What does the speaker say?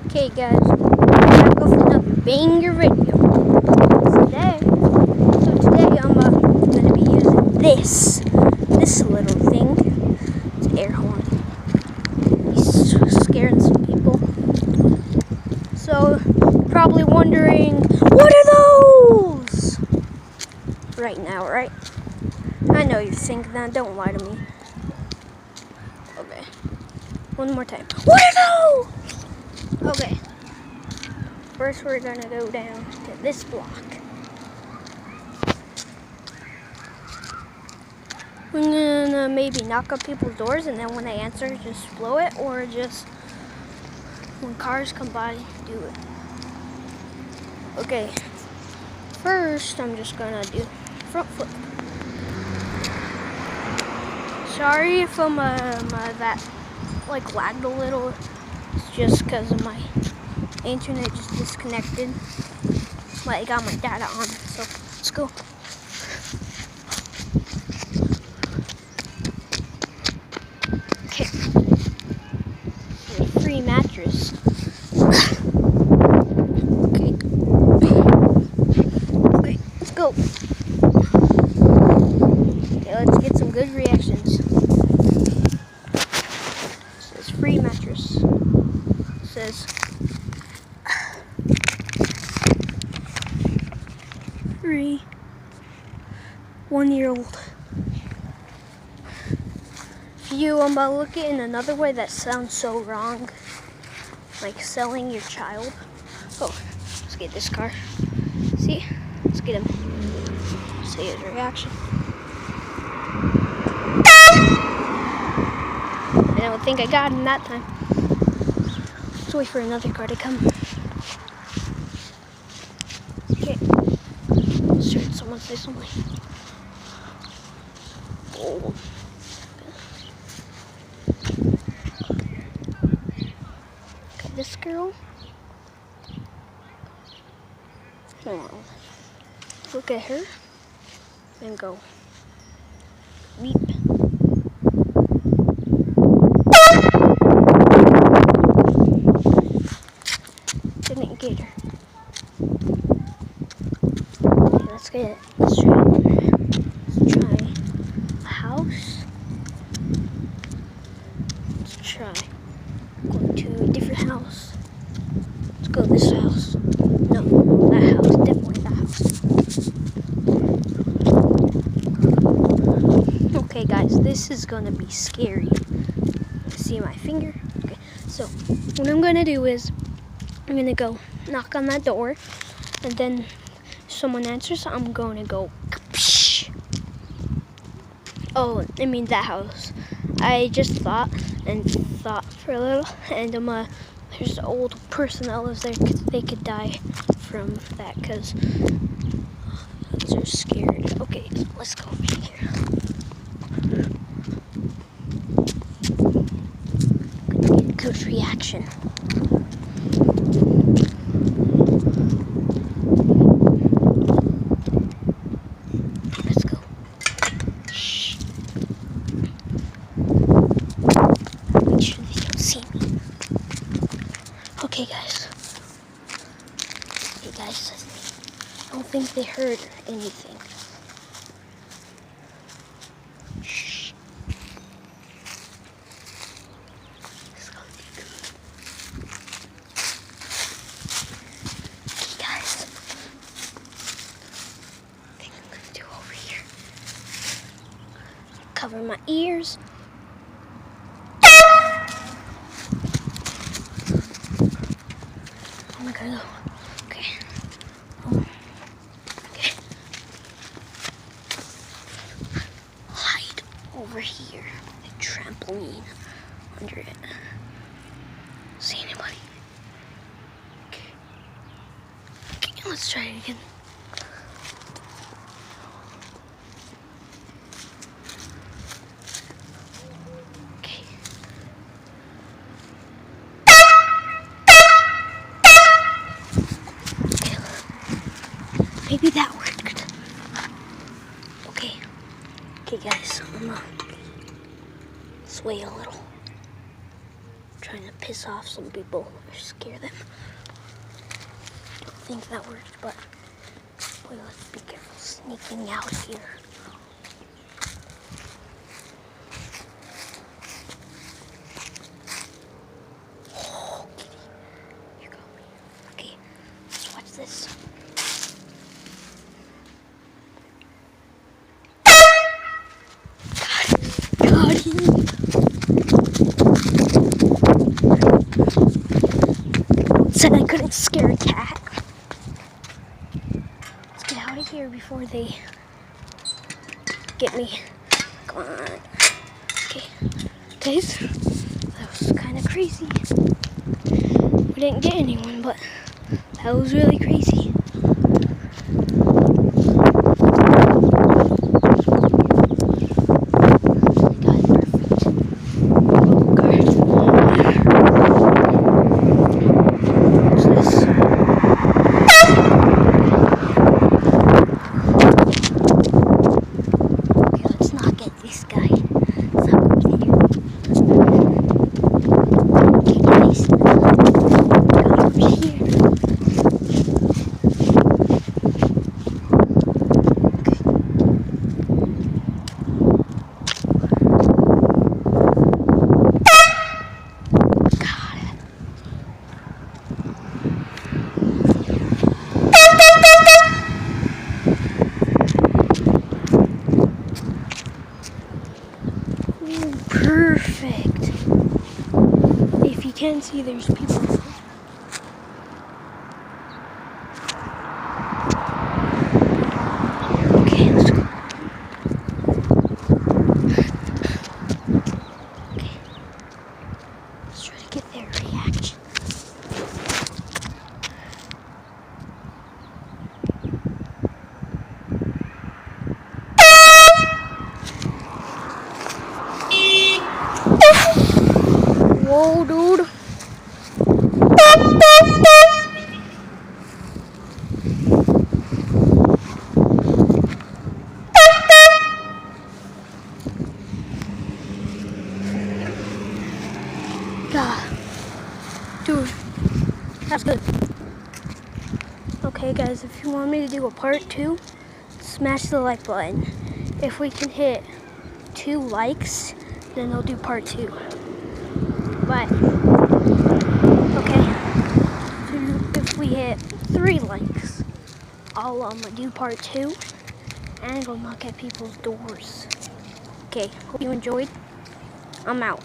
Okay guys, I'm back with another banger video. Today I'm gonna be using this little thing. It's an air horn. He's scaring some people. So probably wondering, what are those? Right now, right? I know you're thinking that. Don't lie to me. Okay. One more time. What are those? Okay. First, we're gonna go down to this block. We're gonna maybe knock on people's doors, and then when they answer, just blow it, or just when cars come by, do it. Okay. First, I'm just gonna do front flip. Sorry if that like lagged a little. It's just because of my internet just disconnected. But I got my data on, so let's go. Okay. A free mattress. Okay. Okay, let's go. Okay, let's get some good reactions. It says free mattress. It says free 1-year-old. If you look at it in another way, that sounds so wrong. Like selling your child. Oh, let's get this car. See? Let's get him. See his reaction. I don't think I got him that time. Let's wait for another car to come. Okay. Let's hear someone say something. Oh. Okay, this girl. Look at her and go beep. Didn't get her. Okay, let's get it. Let's try a house. Let's try going to a different house. Let's go to this house. No, that house. Definitely that house. Okay, guys, this is gonna be scary. See my finger? Okay, so what I'm gonna do is I'm gonna go knock on that door, and then if someone answers, I'm gonna go. Oh, I mean that house. I just thought for a little, and there's an old person that lives there. They could die from that because they're scared. Okay, let's go over here. Good reaction. Let's go. Shh. Make sure they don't see me. Okay, guys. I don't think they heard anything. Shh. It's gonna be good. Okay, guys. I think I'm gonna do over here. Cover my ears. I'm gonna go. Okay. Okay. Hide over here. A trampoline under it. See anybody? Okay. Okay, let's try it again. Okay. Maybe that worked. Okay. Okay, guys. I'm gonna sway a little. trying to piss off some people or scare them. I don't think that worked, but wait, let's be careful sneaking out here. Oh, kitty, you got me. Okay, let's watch this. Got him. Said I couldn't scare a cat. Let's get out of here before they get me. Come on. Okay, guys, that was kind of crazy. We didn't get anyone, but that was really crazy. Perfect. If you can see, there's people. Okay, let's go. Okay. Let's try to get their reaction. Whoa, dude. God. Dude, that's good. Okay, guys, if you want me to do a part 2, smash the like button. If we can hit 2 likes, then I'll do part 2. But, okay, if we hit 3 likes, I'll do part 2 and go knock at people's doors. Okay, hope you enjoyed. I'm out.